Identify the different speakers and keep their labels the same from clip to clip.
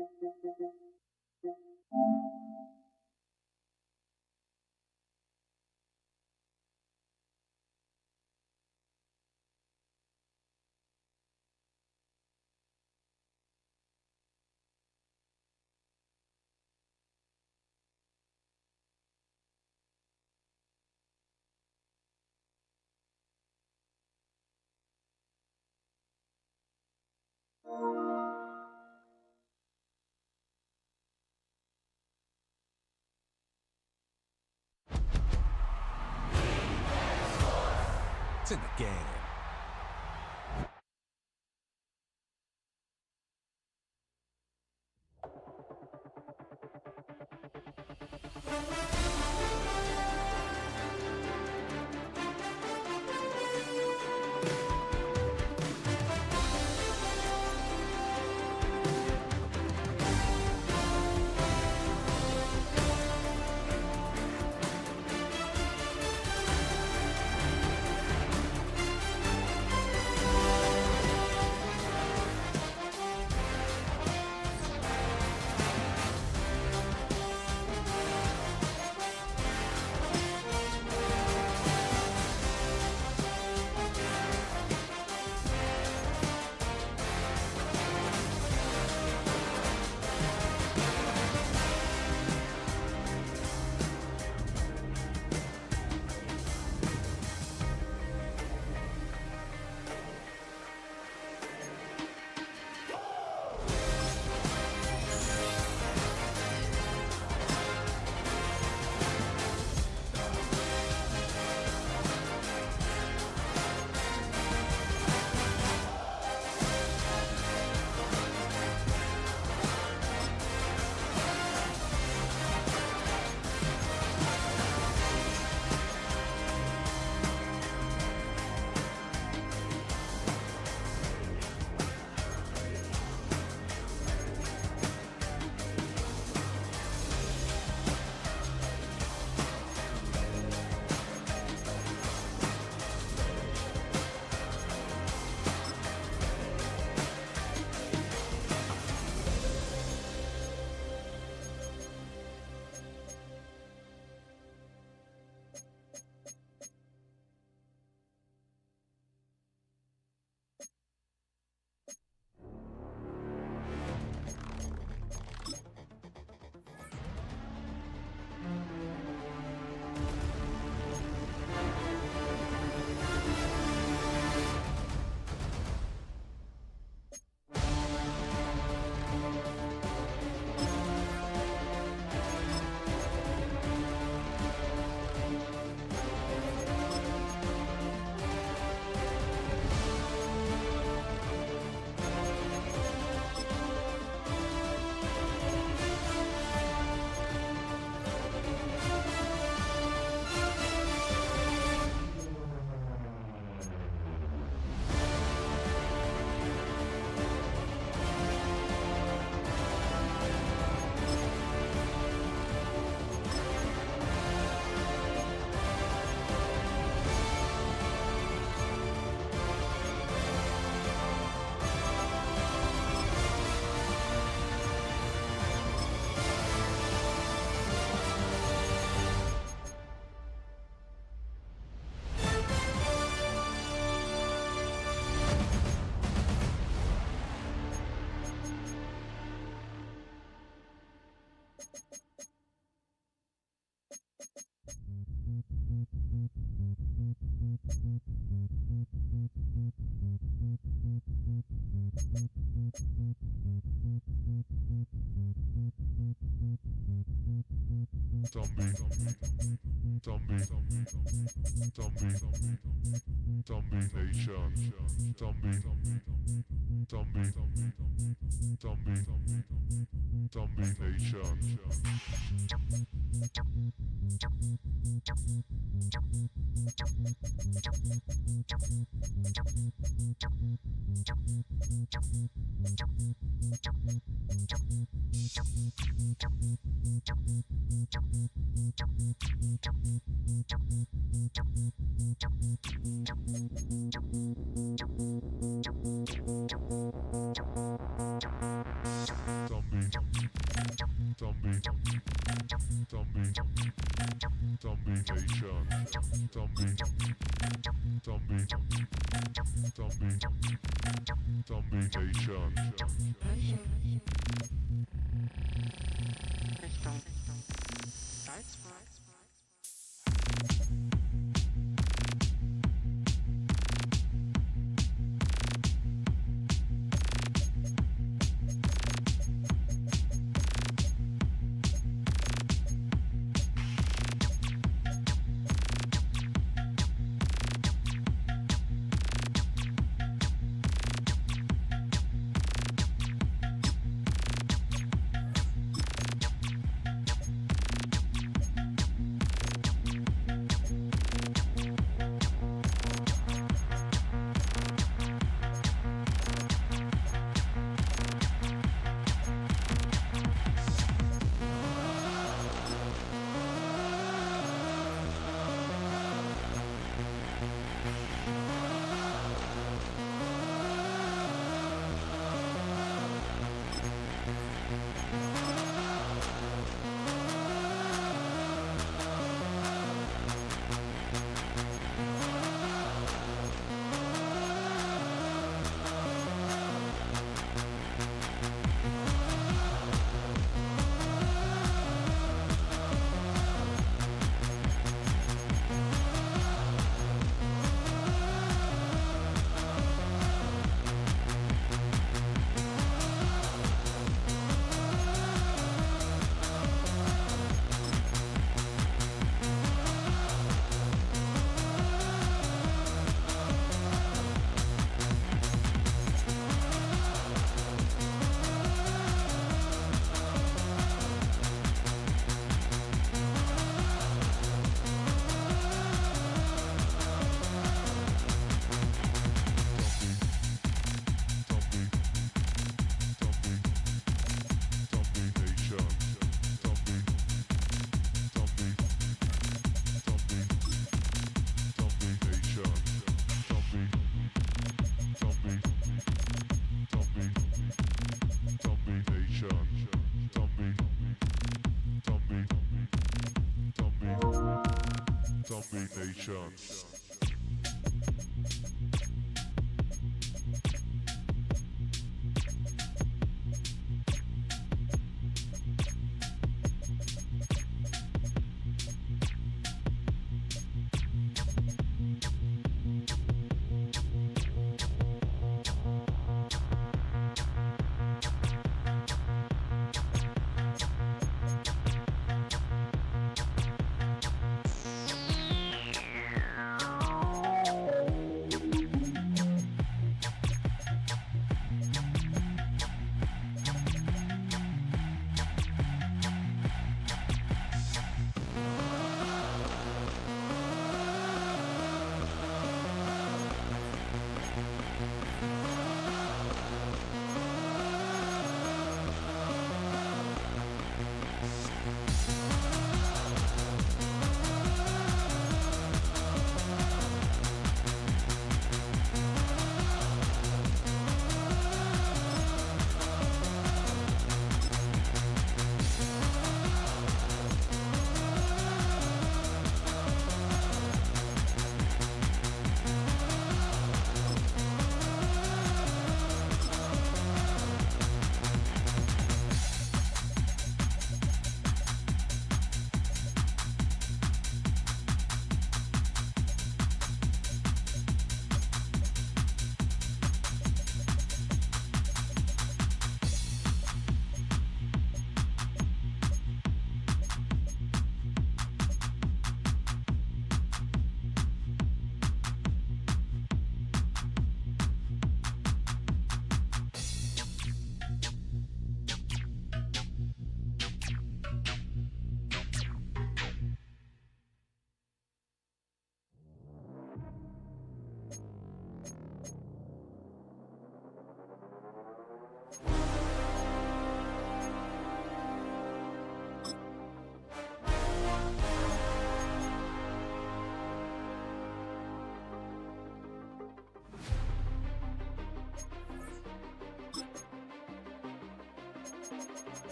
Speaker 1: It's in the game.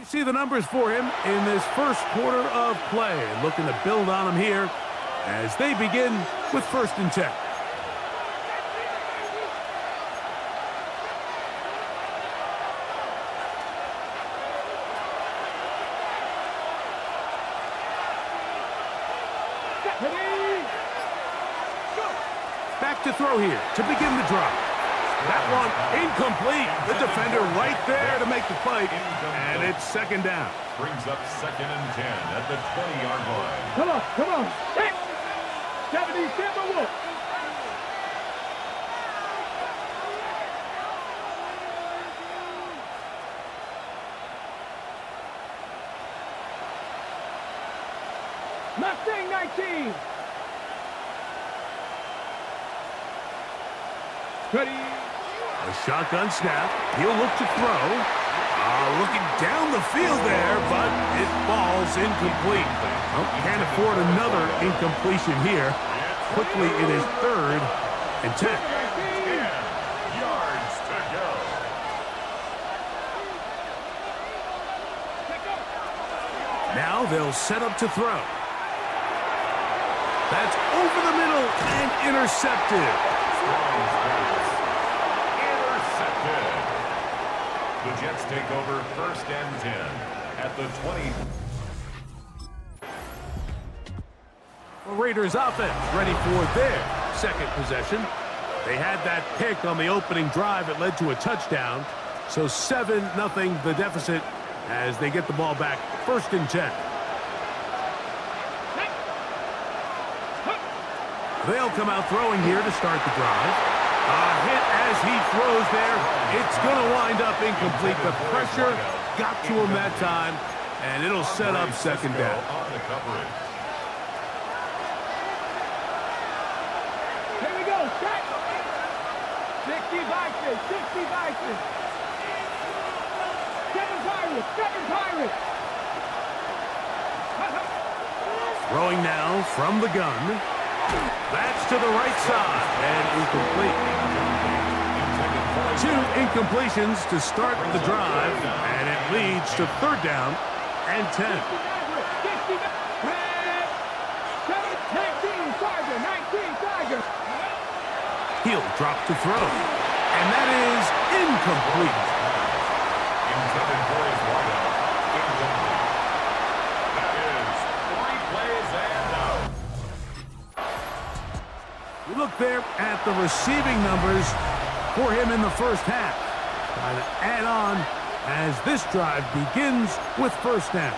Speaker 2: See the numbers for him in this first quarter of play. Looking to build on them here as they begin with 1st and 10. Back to throw here to begin the drive. That one incomplete. The defender right there to make the play. And it's 2nd down.
Speaker 3: Brings up 2nd and 10 at the 20-yard line.
Speaker 4: Come on, come on. Hey! 70, Wolf. Mustang 19. Ready.
Speaker 2: A shotgun snap. He'll look to throw. Looking down the field there, but it falls incomplete. Oh, can't afford another incompletion here. Quickly, it is 3rd and 10.
Speaker 3: 10 yards to go.
Speaker 2: Now they'll set up to throw. That's over the middle and intercepted.
Speaker 3: Intercepted. The Jets take over 1st and 10 at the 20.
Speaker 2: The Raiders offense ready for their 2nd possession. They had that pick on the opening drive that led to a touchdown. So 7-0 the deficit as they get the ball back 1st and 10. They'll come out throwing here to start the drive. A hit as he throws there. It's going to wind up incomplete. The pressure got to him that time, and it'll set up 2nd down.
Speaker 3: On the coverage.
Speaker 4: Here we go, set. 60 Vikings, 60 Vikings. 7 Pirates, 7 Pirates.
Speaker 2: Throwing now from the gun. That's to the right side and incomplete. 2 incompletions to start the drive, and it leads to 3rd down and 10.
Speaker 4: 19 Tiger.
Speaker 2: He'll drop to throw, and that is incomplete.
Speaker 3: Intended for his wideout. Incomplete. That is 3 plays and out.
Speaker 2: We look there at the receiving numbers for him in the first half. Trying to add on as this drive begins with 1st down.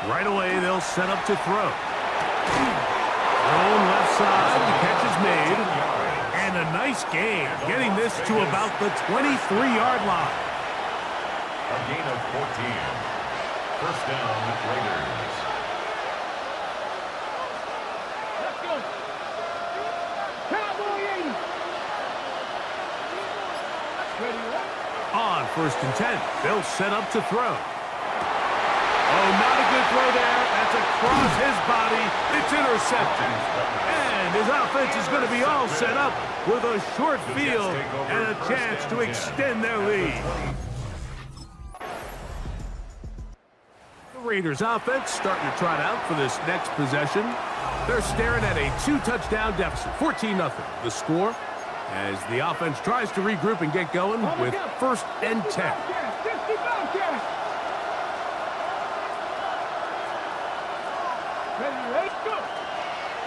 Speaker 2: Right away, they'll set up to throw. Thrown left side, the catch is made. And a nice gain, getting this to about the 23-yard line.
Speaker 3: A gain of 14. 1st down, Raiders.
Speaker 4: Let's go. Cowboy 80. Ready,
Speaker 2: On 1st and 10, they'll set up to throw. Oh, not a good throw there. That's across his body. It's intercepted. And his offense is going to be all set up with a short field and a chance to extend their lead. The Raiders offense starting to trot out for this next possession. They're staring at a 2-touchdown deficit, 14-0. The score as the offense tries to regroup and get going with 1st and 10.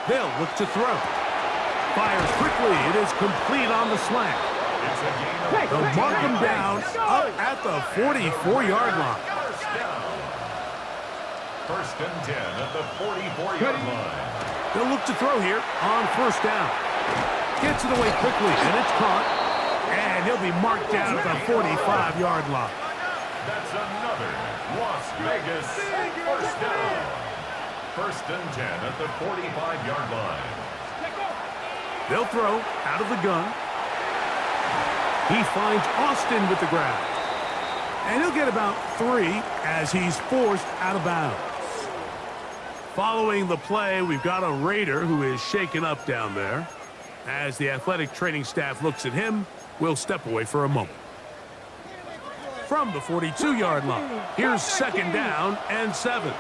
Speaker 2: They'll look to throw. Fires quickly. It is complete on the slant. They'll mark him down up at the 44-yard line.
Speaker 3: 1st and 10 at the 44-yard line.
Speaker 2: They'll look to throw here on 1st down. Gets it away quickly, and it's caught. And he'll be marked down at the 45-yard line.
Speaker 3: That's another Las Vegas 1st down. 1st and 10 at the 45-yard line.
Speaker 2: They'll throw out of the gun. He finds Austin with the ground. And he'll get about 3 as he's forced out of bounds. Following the play, we've got a Raider who is shaken up down there. As the athletic training staff looks at him, we'll step away for a moment. From the 42-yard line, here's 2nd down and 7.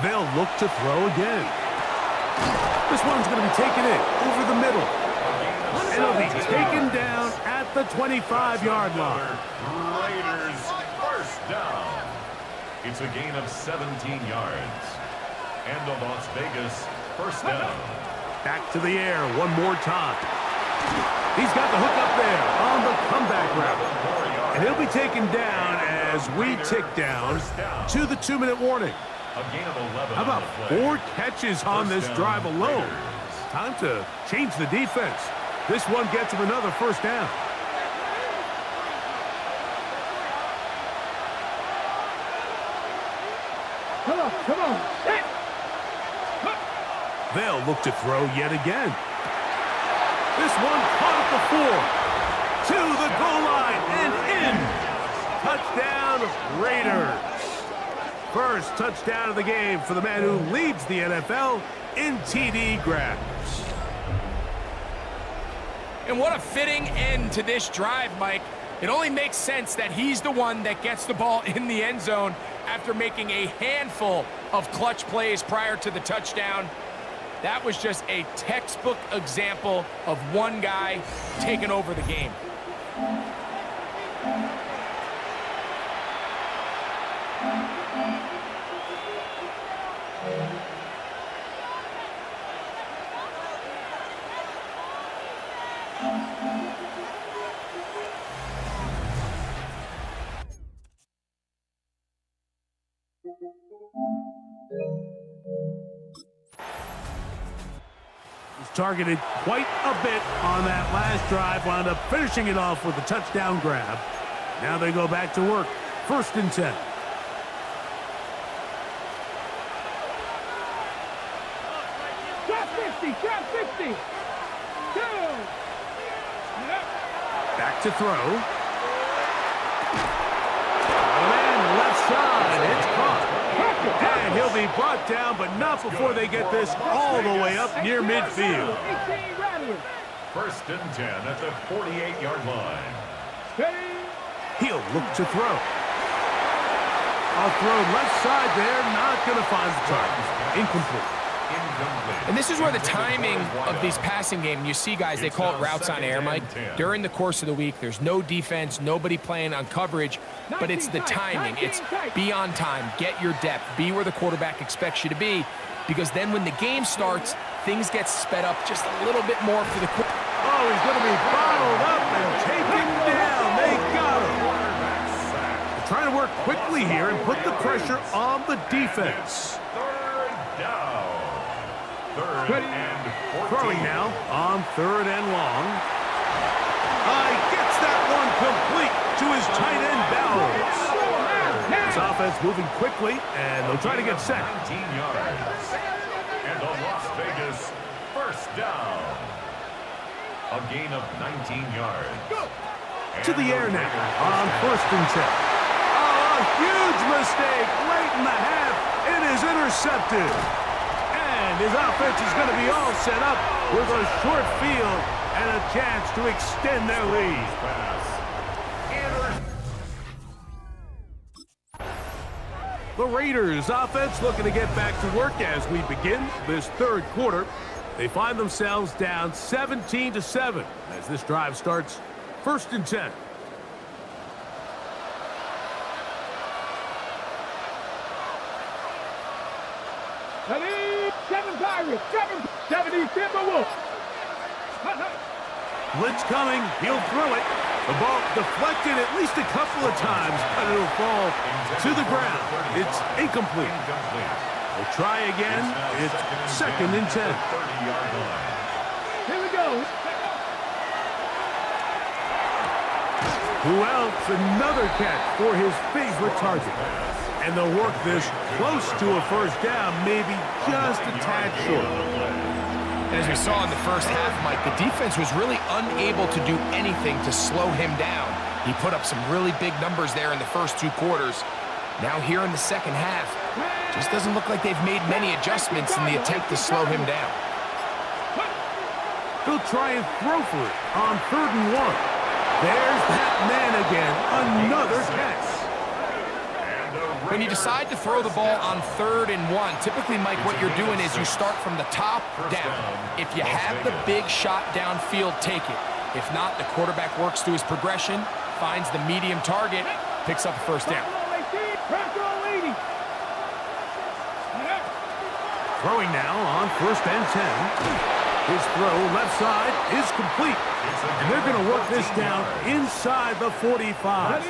Speaker 2: They'll look to throw again. This one's going to be taken in over the middle. And it'll be taken down at the 25-yard line.
Speaker 3: Raiders first down. It's a gain of 17 yards. And the Las Vegas first down.
Speaker 2: Back to the air one more time. He's got the hook up there on the comeback route. And he'll be taken down as we tick down to the 2-minute warning.
Speaker 3: A gain of 11.
Speaker 2: How about 4 catches on this drive alone? Time to change the defense. This one gets him another first down.
Speaker 4: Come on.
Speaker 2: They'll look to throw yet again. This one caught at the 4. To the goal line and in. Touchdown, Raiders. First touchdown of the game for the man who leads the NFL in TD grabs.
Speaker 5: And what a fitting end to this drive, Mike. It only makes sense that he's the one that gets the ball in the end zone after making a handful of clutch plays prior to the touchdown. That was just a textbook example of one guy taking over the game.
Speaker 2: Targeted quite a bit on that last drive, wound up finishing it off with a touchdown grab. Now they go back to work. 1st and 10.
Speaker 4: Drop 50.
Speaker 2: Back to throw. Man left side, it's caught. And he'll be brought down, but not before they get this all the way up near midfield.
Speaker 3: 1st and 10 at the 48-yard line.
Speaker 2: He'll look to throw. I'll throw left side there, not going to find the target. Incomplete.
Speaker 5: And this is where the timing of these passing game, you see guys, they call it routes on air, Mike. During the course of the week, there's no defense, nobody playing on coverage, but it's the timing. It's be on time, get your depth, be where the quarterback expects you to be, because then when the game starts, things get sped up just a little bit more for the quarterback.
Speaker 2: Oh, he's going to be bottled up and taken down. They got him. They're trying to work quickly here and put the pressure on the defense.
Speaker 3: 3rd down. 3rd and 14.
Speaker 2: Throwing now on 3rd and long. He gets that one complete to his tight end, DAWGS. This offense moving quickly, and they'll try to get set.
Speaker 3: 19 yards. And the Las Vegas first down. A gain of 19 yards.
Speaker 2: To the air now on 1st and 10. Oh, a huge mistake late in the half. It is intercepted. And his offense is going to be all set up with a short field and a chance to extend their lead. The Raiders offense looking to get back to work as we begin this 3rd quarter. They find themselves down 17-7 as this drive starts. 1st and 10.
Speaker 4: Seven Pirates, 70 Timberwolves.
Speaker 2: Blitz coming, he'll throw it. The ball deflected at least a couple of times, but it'll fall to the ground. It's incomplete. They'll try again. It's 2nd and 10.
Speaker 4: Here we go.
Speaker 2: Who else? Another catch for his favorite target. And they'll work this close to a first down, maybe just a tad short.
Speaker 5: And as we saw in the first half, Mike, the defense was really unable to do anything to slow him down. He put up some really big numbers there in the first 2 quarters. Now here in the second half, just doesn't look like they've made many adjustments in the attempt to slow him down.
Speaker 2: He'll try and throw for it on 3rd and 1. There's that man again, another catch.
Speaker 5: When you decide to throw the ball on 3rd and 1, typically, Mike, what you're doing is you start from the top down. If you have the big shot downfield, take it. If not, the quarterback works through his progression, finds the medium target, picks up a first down.
Speaker 2: Throwing now on 1st and 10. His throw left side is complete. And they're going to work this down inside the 45.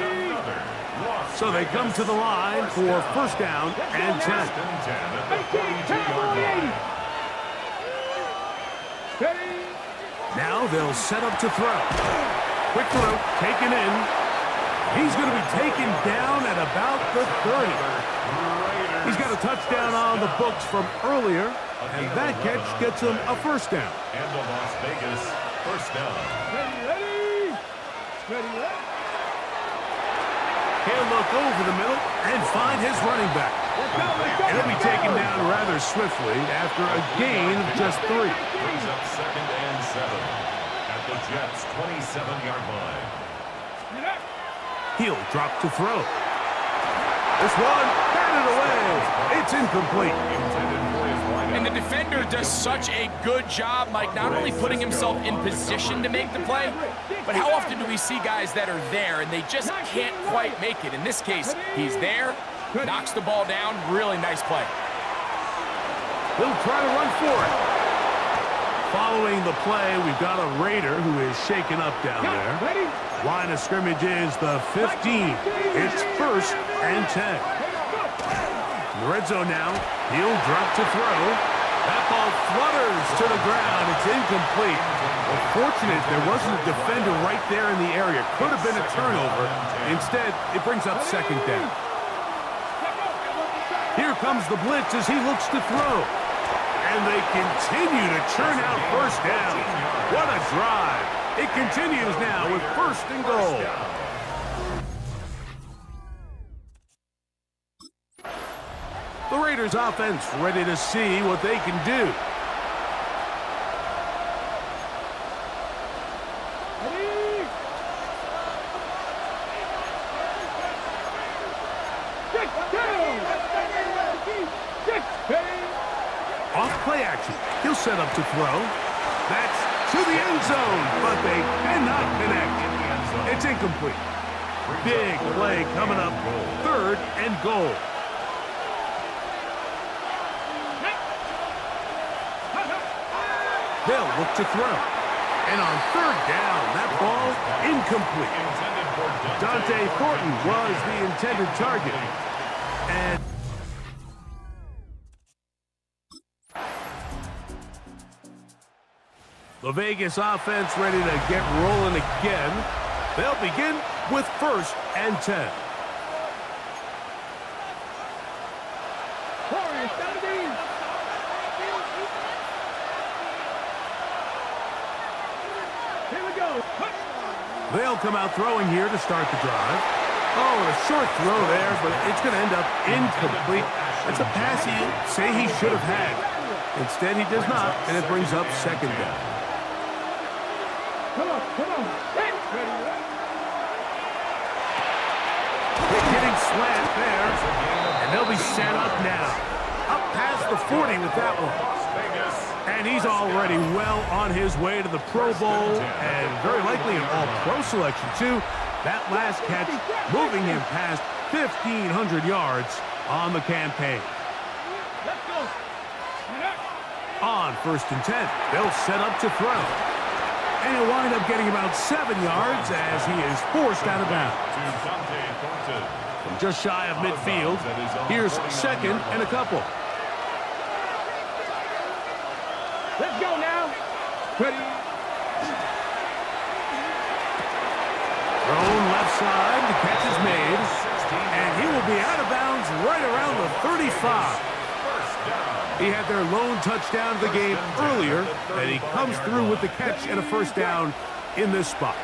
Speaker 2: So they come to the line for 1st down and 10. Now they'll set up to throw. Quick throw, taken in. He's going to be taken down at about the 30. He's got a touchdown on the books from earlier, and that catch gets him a 1st down.
Speaker 3: And the Las Vegas 1st down.
Speaker 4: Ready.
Speaker 2: He'll look over the middle and find his running back. And he'll be taken down rather swiftly after a gain of just 3.
Speaker 3: Brings up 2nd and 7 at the Jets' 27-yard line.
Speaker 2: He'll drop to throw. This one, batted away. It's incomplete.
Speaker 5: And the defender does such a good job, Mike, not only putting himself in position to make the play, but how often do we see guys that are there and they just can't quite make it? In this case, he's there, knocks the ball down. Really nice play.
Speaker 2: He'll try to run for it. Following the play, we've got a Raider who is shaken up down there. Line of scrimmage is the 15. It's 1st and 10. In the red zone now, he'll drop to throw. That ball flutters to the ground. It's incomplete. Well, fortunate there wasn't a defender right there in the area. Could have been a turnover. Instead, it brings up 2nd down. Here comes the blitz as he looks to throw. And they continue to churn out 1st down. What a drive. It continues now with 1st and goal. The Raiders offense ready to see what they can do. Off play action. He'll set up to throw. That's to the end zone, but they cannot connect. It's incomplete. Big play coming up. 3rd and goal. They'll look to throw. And on 3rd down, that ball incomplete. Dante Thornton was the intended target. And the Vegas offense ready to get rolling again. They'll begin with 1st and 10. They'll come out throwing here to start the drive. Oh, a short throw there, but it's going to end up incomplete. It's a pass he'd say he should have had. Instead, he does not, and it brings up 2nd down.
Speaker 4: Come on.
Speaker 2: They're getting slant there, and they'll be set up now. Up past the 40 with that one. And he's already well on his way to the Pro Bowl and very likely an all-pro selection, too. That last catch moving him past 1,500 yards on the campaign. On 1st and 10, they'll set up to throw. And he'll wind up getting about 7 yards as he is forced out of bounds. From just shy of midfield, here's 2nd and a couple.
Speaker 4: Let's go now. Ready.
Speaker 2: Thrown left side, the catch is made. And he will be out of bounds right around the 35.
Speaker 3: 1st down.
Speaker 2: He had their lone touchdown of the game earlier, and he comes through with the catch and a first down in this spot.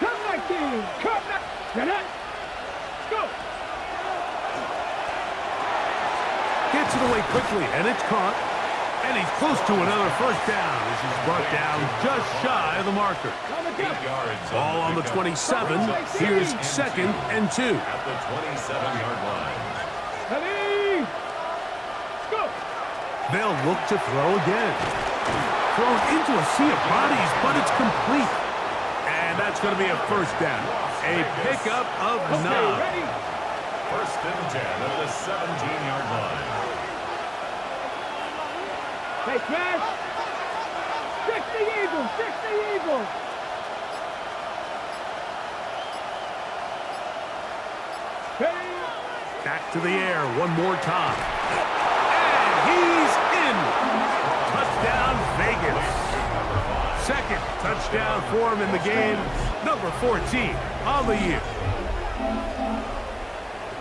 Speaker 4: Come back, team. Come back. Get it. Go.
Speaker 2: Gets it away quickly, and it's caught. And he's close to another first down as he's brought down just shy of the marker.
Speaker 3: 8 yards.
Speaker 2: Ball on the 27. Here's 2nd and 2.
Speaker 3: At the 27-yard line.
Speaker 4: Ready. Go.
Speaker 2: They'll look to throw again. Thrown into a sea of bodies, but it's complete. And that's going to be a first down. A pickup of 9.
Speaker 4: Ready.
Speaker 3: 1st and 10 at the 17-yard line.
Speaker 4: Hey, Crash. 60 Eagles. 60 Eagles. Ready.
Speaker 2: Back to the air one more time. And he's in. Touchdown, Vegas. 2nd touchdown for him in the game. Number 14 on the year.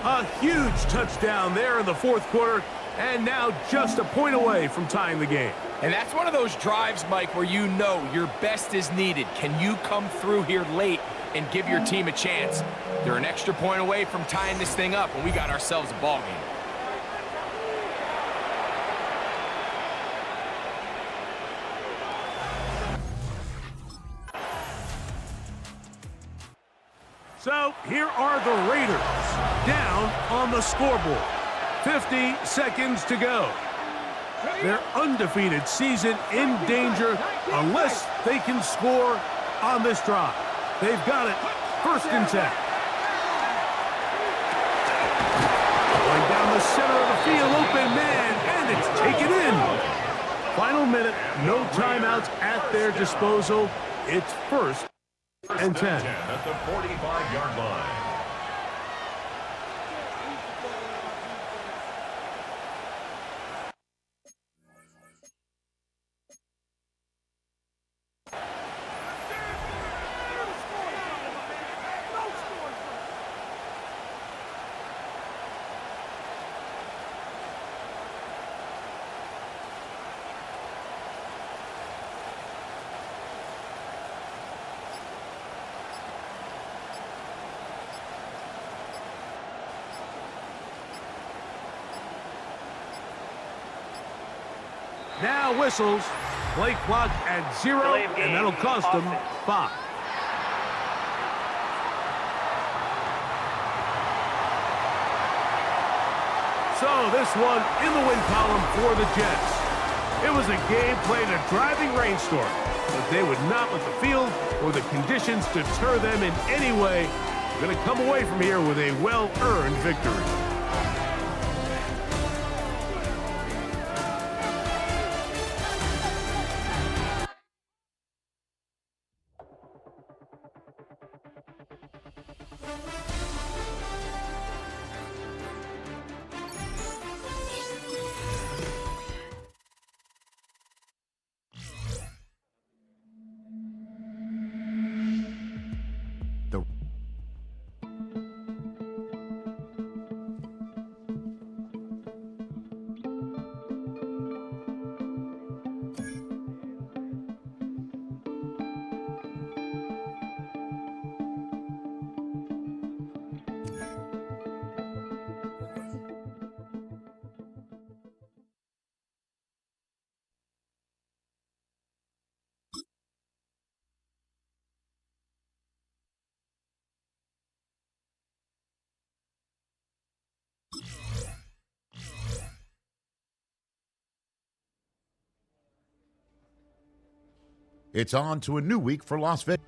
Speaker 2: A huge touchdown there in the 4th quarter. And now just a point away from tying the game.
Speaker 5: And that's one of those drives, Mike, where you know your best is needed. Can you come through here late and give your team a chance? They're an extra point away from tying this thing up, and we got ourselves a ball game.
Speaker 2: So here are the Raiders down on the scoreboard. 50 seconds to go. Their undefeated season in danger unless they can score on this drive. They've got it. 1st and 10. Going down the center of the field, open man, and it's taken in. Final minute, no timeouts at their disposal. It's 1st and 10.
Speaker 3: At the 45-yard line.
Speaker 2: Now whistles. Play clock at 0, and that'll cost them 5. So this one in the win column for the Jets. It was a game played in a driving rainstorm, but they would not let the field or the conditions deter them in any way. They're going to come away from here with a well-earned victory.
Speaker 6: It's on to a new week for Las Vegas.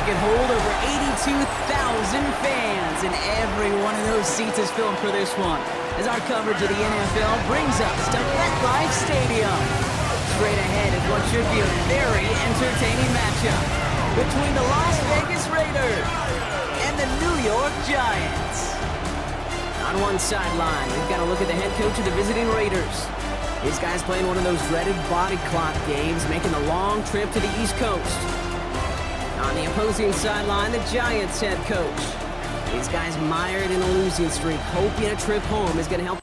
Speaker 7: could hold over 82,000 fans, and every one of those seats is filled for this one, as our coverage of the NFL brings us to MetLife Stadium. Straight ahead is what should be a very entertaining matchup between the Las Vegas Raiders and the New York Giants. On one sideline, we've got a look at the head coach of the visiting Raiders. This guy's playing one of those dreaded body clock games, making the long trip to the East Coast. On the opposing sideline, the Giants head coach. These guys mired in a losing streak, hoping a trip home is going to help.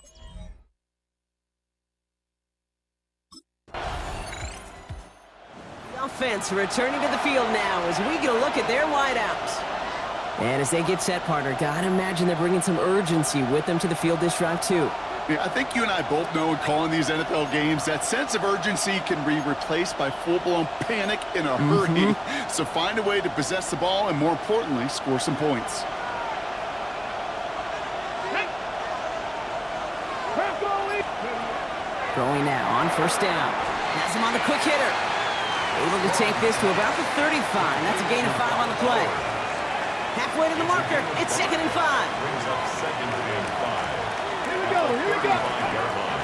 Speaker 7: The offense returning to the field now as we get a look at their wideouts. And as they get set, partner, gotta imagine they're bringing some urgency with them to the field this drive, too.
Speaker 8: Yeah, I think you and I both know in calling these NFL games, that sense of urgency can be replaced by full-blown panic in a hurry. So find a way to possess the ball and, more importantly, score some points.
Speaker 7: Throwing now on first down. Has him on the quick hitter. Able to take this to about the 35. That's a gain of 5 on the play. Halfway to the marker. It's 2nd and 5.
Speaker 3: Brings up 2nd and 5.
Speaker 4: Here we go, here we go.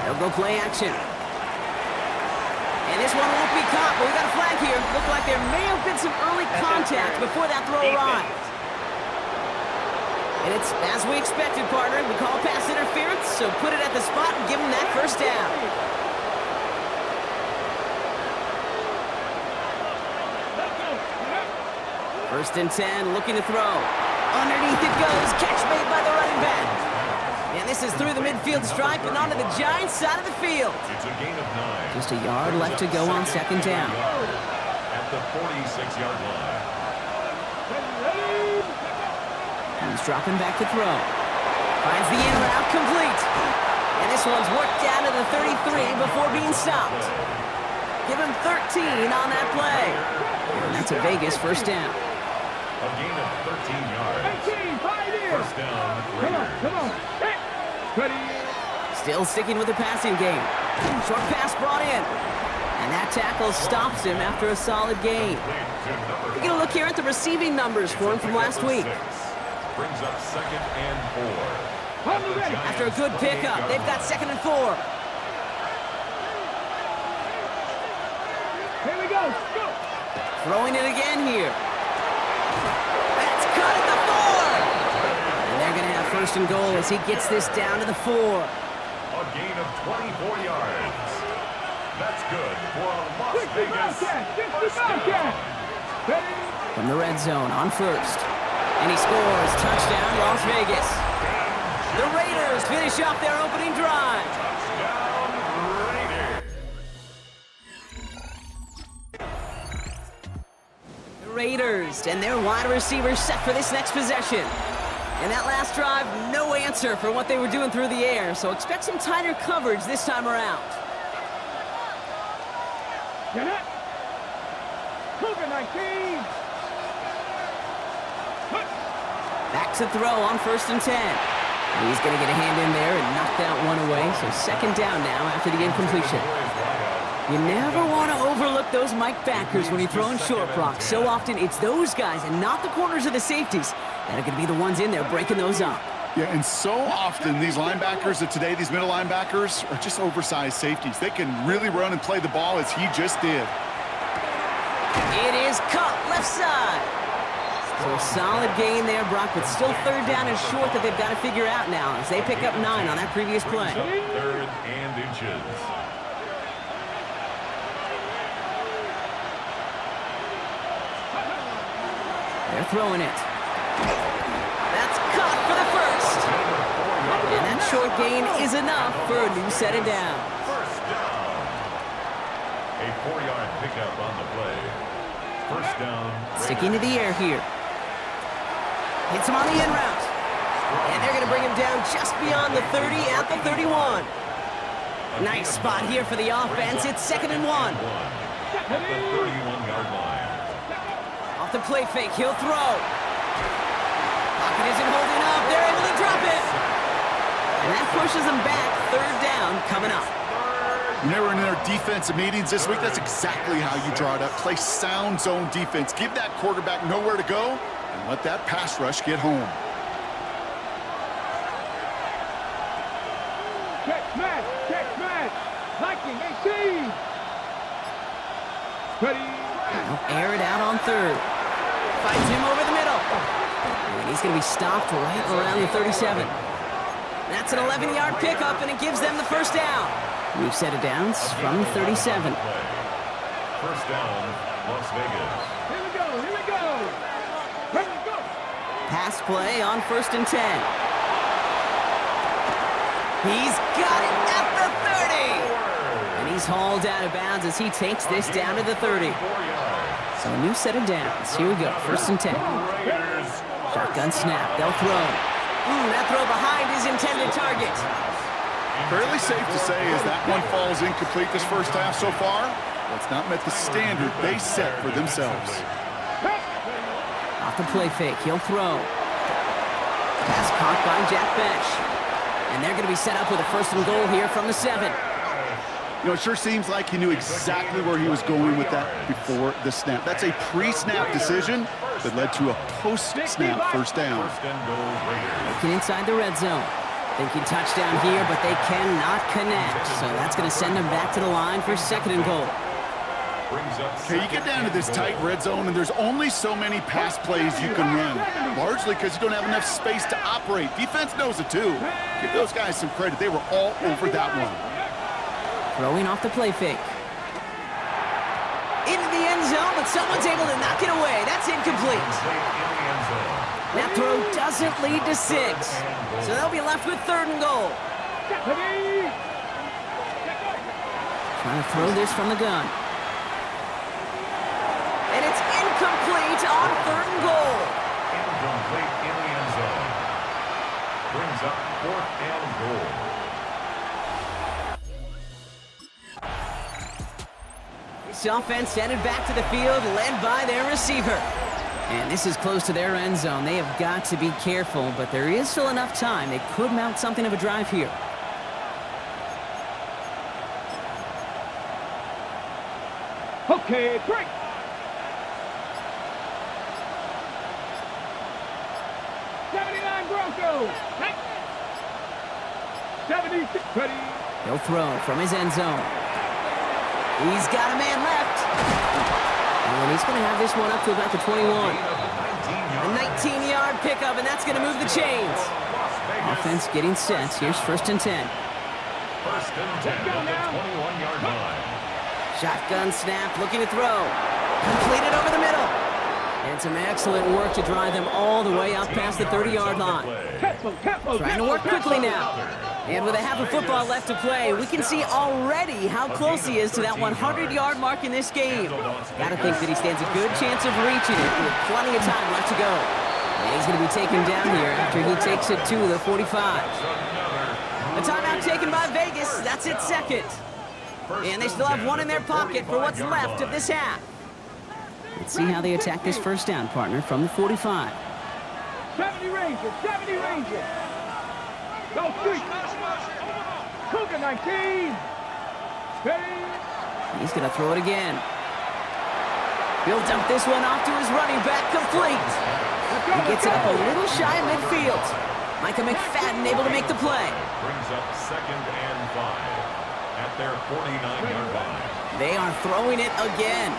Speaker 7: They'll go play action. And this one won't be caught, but we got a flag here. Looked like there may have been some early contact before that throw arrived. And it's as we expected, partner. We call pass interference, so put it at the spot and give them that first down. First and 10, looking to throw. Underneath it goes. Catch made by the running back. And this is through the midfield stripe and onto the Giants side of the field.
Speaker 3: It's a gain of 9.
Speaker 7: Just a yard left to go on 2nd down.
Speaker 3: At the 46-yard line.
Speaker 7: He's dropping back to throw. Finds the in route complete. And this one's worked down to the 33 before being stopped. Give him 13 on that play. And that's a Vegas first down.
Speaker 3: A gain of 13 yards. First down, Raiders.
Speaker 4: Come on. Hey. Ready.
Speaker 7: Still sticking with the passing game. Short pass brought in. And that tackle stops him after a solid gain. We're going to look here at the receiving numbers for him from last week.
Speaker 3: Brings up 2nd and 4.
Speaker 7: After a good pickup, they've got 2nd and 4.
Speaker 4: Here we go. Go.
Speaker 7: Throwing it again here. That's cut at the 4. And they're going to have 1st and goal as he gets this down to the 4.
Speaker 3: A gain of 24 yards. That's good for a Las Vegas first down.
Speaker 7: From the red zone on first. And he scores. Touchdown, Las Vegas. The Raiders finish off their opening drive.
Speaker 3: Touchdown, Raiders.
Speaker 7: The Raiders and their wide receivers set for this next possession. And that last drive, no answer for what they were doing through the air, so expect some tighter coverage this time around.
Speaker 4: Get it. COVID-19.
Speaker 7: Back to throw on 1st and 10. He's going to get a hand in there and knock that one away, so 2nd down now after the incompletion. You never want to overlook those Mike backers when you're throwing short blocks. So often it's those guys and not the corners or the safeties that are going to be the ones in there breaking those up.
Speaker 8: Yeah, and so often these linebackers of today, these middle linebackers, are just oversized safeties. They can really run and play the ball as he just did.
Speaker 7: It is caught left side. So a solid gain there, Brock, but still 3rd down and short that they've got to figure out now as they pick up 9 on that previous play.
Speaker 3: 3rd and inches.
Speaker 7: They're throwing it. That's caught for the 1st. And that short gain is enough for a new set of downs.
Speaker 3: First down. A 4-yard pickup on the play. First down.
Speaker 7: Sticking to the air here. Hits him on the in route. And they're going to bring him down just beyond the 30 at the 31. Nice spot here for the offense. It's 2nd and 1.
Speaker 3: At the 31-yard line.
Speaker 7: Off the play fake, he'll throw. Pocket isn't holding up. They're able to drop it. And that pushes them back. 3rd down coming up.
Speaker 3: 3rd
Speaker 8: When they were in their defensive meetings this week, that's exactly how you draw it up. Play sound zone defense. Give that quarterback nowhere to go and let that pass rush get home.
Speaker 4: Check match. Liking, AC. Ready.
Speaker 7: They'll air it out on third. Finds him over the middle. And he's going to be stopped right around the 37. That's an 11-yard pickup, and it gives them the first down. We've set it downs from 37.
Speaker 3: First down, Las Vegas.
Speaker 4: Here we go. Ready to go.
Speaker 7: Pass play on 1st and 10. He's got it at the 30. And he's hauled out of bounds as he takes this down to the 30. So a new set of downs. Here we go. 1st and 10. Shotgun snap. They'll throw. That throw behind his intended target.
Speaker 8: Fairly safe to say as that one falls incomplete this first half so far. That's not met the standard they set for themselves.
Speaker 7: Off the play fake. He'll throw. Pass caught by Jack Bench. And they're going to be set up with a 1st and goal here from the 7.
Speaker 8: You know, it sure seems like he knew exactly where he was going with that before the snap. That's a pre-snap decision that led to a post-snap first down.
Speaker 7: Looking inside the red zone. Thinking touchdown here, but they cannot connect. So that's going to send them back to the line for 2nd and goal.
Speaker 8: Okay, you get down to this tight red zone, and there's only so many pass plays you can run, largely because you don't have enough space to operate. Defense knows it too. Give those guys some credit. They were all over that one.
Speaker 7: Throwing off the play fake. Into the end zone, but someone's able to knock it away. That's incomplete. That throw doesn't lead to 6. So they'll be left with 3rd and goal. Trying to throw this from the gun. And it's incomplete on 3rd and goal.
Speaker 3: Incomplete in the end zone. Brings up 4th and goal.
Speaker 7: This offense headed back to the field, led by their receiver. And this is close to their end zone. They have got to be careful, but there is still enough time. They could mount something of a drive here.
Speaker 4: Okay, break. Broncos. 76. Ready.
Speaker 7: He'll throw from his end zone. He's got a man left. And he's going to have this one up to about the 21. A 19-yard pickup, and that's going to move the chains. Offense getting set. Here's 1st and 10.
Speaker 3: 1st and 10 at the 21-yard line.
Speaker 7: Shotgun snap, looking to throw. Completed over the middle. And some excellent work to drive them all the way up past the 30-yard line. Trying to work quickly now. And with a half a football left to play, we can see already how close he is to that 100-yard mark in this game. Gotta think that he stands a good chance of reaching it with plenty of time left to go. And he's going to be taken down here after he takes it to the 45. A timeout taken by Vegas. That's its 2nd. And they still have one in their pocket for what's left of this half. Let's see how they attack this first down, partner, from the 45.
Speaker 4: 70 Rangers, 70 Rangers. Go street. Cougar 19. Ready.
Speaker 7: He's going to throw it again. He'll dump this one off to his running back, complete. He gets it up a little shy of midfield. Micah McFadden able to make the play.
Speaker 3: Brings up 2nd and 5 at their 49-yard line.
Speaker 7: They are throwing it again.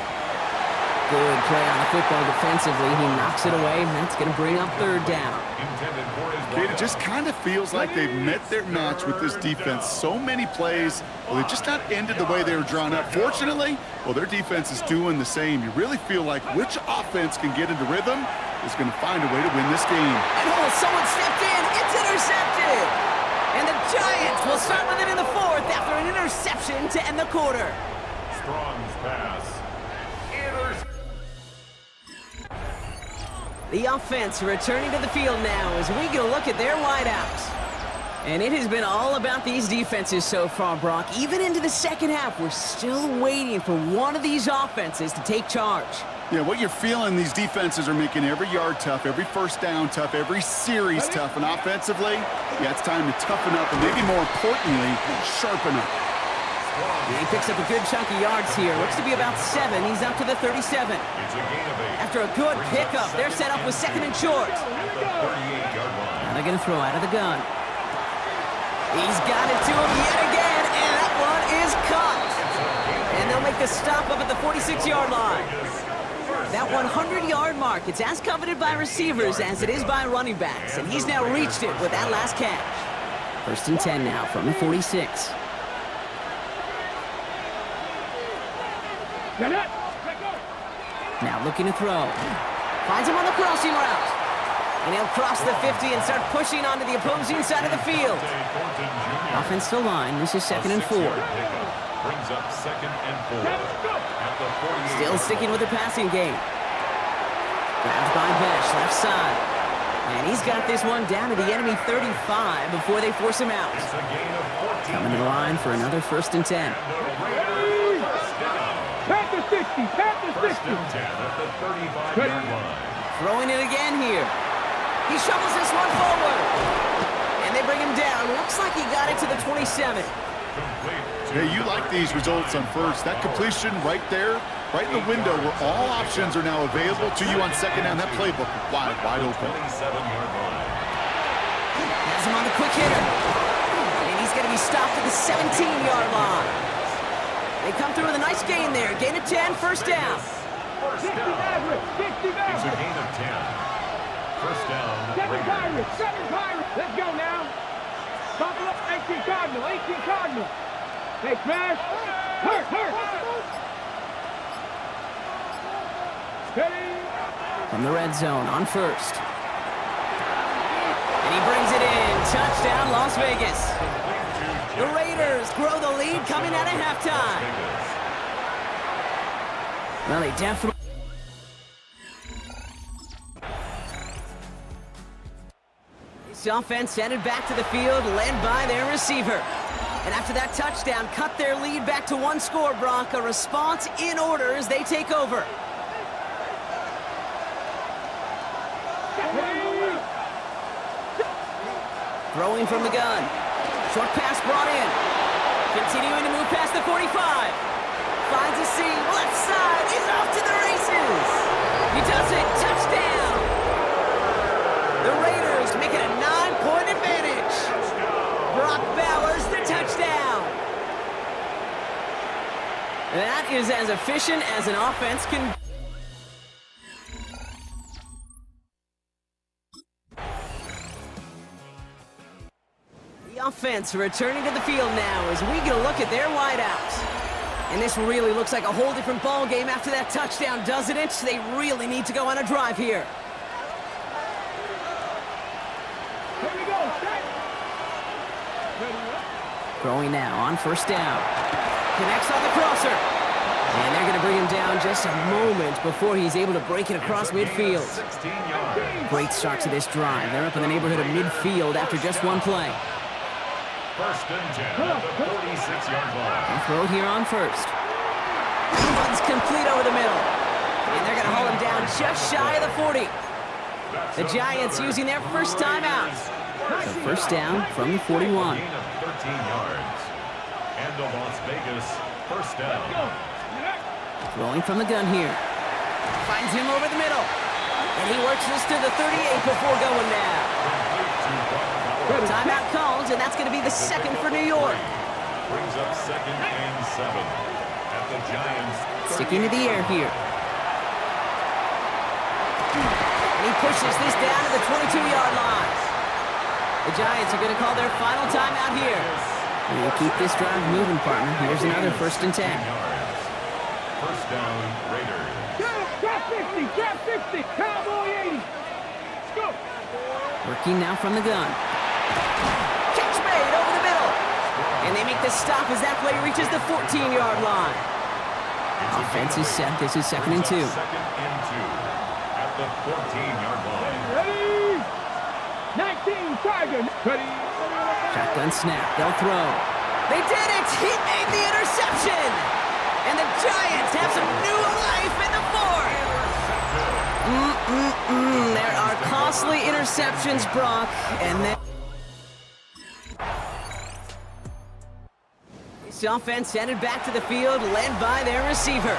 Speaker 7: Good play on the football defensively. He knocks it away, and that's going to bring up 3rd down.
Speaker 8: It just kind of feels like they've met their match with this defense. So many plays, well, they've just not ended the way they were drawn up. Fortunately, well, their defense is doing the same. You really feel like which offense can get into rhythm is going to find a way to win this game.
Speaker 7: And someone stepped in. It's intercepted. And the Giants will start with it in the 4th after an interception to end the quarter.
Speaker 3: Strong's pass.
Speaker 7: The offense returning to the field now as we get a look at their wideouts. And it has been all about these defenses so far, Brock. Even into the 2nd half, we're still waiting for one of these offenses to take charge.
Speaker 8: Yeah, what you're feeling, these defenses are making every yard tough, every first down tough, every series tough. And offensively, yeah, it's time to toughen up and maybe more importantly, sharpen up.
Speaker 7: He picks up a good chunk of yards here. Looks to be about 7. He's up to the 37.
Speaker 3: It's a gain of 8.
Speaker 7: After a good pickup, they're set up with 2nd and short.
Speaker 3: At the 38-yard line.
Speaker 7: Now they're going to throw out of the gun. He's got it to him yet again, and that one is caught. And they'll make the stop up at the 46-yard line. That 100-yard mark, it's as coveted by receivers as it is by running backs, and he's now reached it with that last catch. 1st and 10 now from the 46. Now looking to throw. Finds him on the crossing route. And he'll cross the 50 and start pushing onto the opposing side of the field. Offensive line, this is 2nd and 4.
Speaker 3: Brings up 2nd and 4. At the 48.
Speaker 7: Still sticking with the passing game. Grabbed by Besh, left side. And he's got this one down to the enemy 35 before they force him out.
Speaker 3: It's a gain of 14.
Speaker 7: Coming to the line for another 1st and 10.
Speaker 4: Panthers 60, Panthers 60.
Speaker 3: First and 10 at the 35-yard line.
Speaker 7: Throwing it again here. He shovels this one forward. And they bring him down. Looks like he got it to the 27.
Speaker 8: Hey, you like these results on first. That completion right there, right in the window where all options are now available to you on 2nd down. That playbook wide open.
Speaker 3: 27-yard line.
Speaker 7: Has him on the quick hitter. And he's going to be stopped at the 17-yard line. They come through with a nice gain there. Gain of 10, 1st down.
Speaker 4: 60 Mavericks, 60
Speaker 3: It's a
Speaker 4: Mavericks.
Speaker 3: gain of 10. 1st down,
Speaker 4: 7
Speaker 3: Raiders.
Speaker 4: Pirates, 7 Pirates. Let's go now. Buffalo, 18 Cardinal, 18 Cardinal. Hey, smash. Hurt. Steady.
Speaker 7: From the red zone on 1st. And he brings it in. Touchdown, Las Vegas. The Raiders grow the lead coming out of halftime. Well, they definitely... This offense headed back to the field, led by their receiver. And after that touchdown, cut their lead back to 1 score, Brock. A response in order as they take over. Throwing from the gun. Short pass brought in. Continuing to move past the 45. Finds a seam. Left side. He's off to the races. He does it. Touchdown. The Raiders make it a 9-point advantage. Brock Bowers, the touchdown. That is as efficient as an offense can. The offense returning to the field now as we get a look at their wideouts. And this really looks like a whole different ball game after that touchdown, doesn't it? They really need to go on a drive here.
Speaker 4: Here we go, set.
Speaker 7: Throwing now on 1st down. Connects on the crosser. And they're going to bring him down just a moment before he's able to break it across midfield.
Speaker 3: 16 yards.
Speaker 7: Great start to this drive. They're up in the neighborhood of midfield after just one play.
Speaker 3: 1st and 10 at the 46-yard line.
Speaker 7: And throw here on 1st. Runs complete over the middle. And they're going to haul him down just shy of the 40. The Giants using their first timeout. So 1st down from the 41.
Speaker 3: Gain of 13 yards. And the Las Vegas 1st down.
Speaker 7: Throwing from the gun here. Finds him over the middle. And he works this to the 38 before going now. Timeout called, and that's going to be the 2nd for New York.
Speaker 3: Brings up 2nd and 7 at the Giants.
Speaker 7: Sticking to the air here. And he pushes this down to the 22-yard line. The Giants are going to call their final timeout here. And we'll keep this drive moving, partner. Here's another 1st and 10.
Speaker 3: 1st down, Raiders.
Speaker 4: Trap 60, trap 60, Cowboy 80. Let's go.
Speaker 7: Working now from the gun. Catch made over the middle. And they make the stop as that play reaches the 14-yard line. Offense is set. This is 2nd and 2.
Speaker 3: 2nd and 2 at the 14-yard line.
Speaker 4: Ready? 19, Tiger. Ready?
Speaker 7: Shotgun snap. They'll throw. They did it! He made the interception! And the Giants have some new life in the 4th. There are costly interceptions, Brock, and then... This this offense headed back to the field, led by their receiver.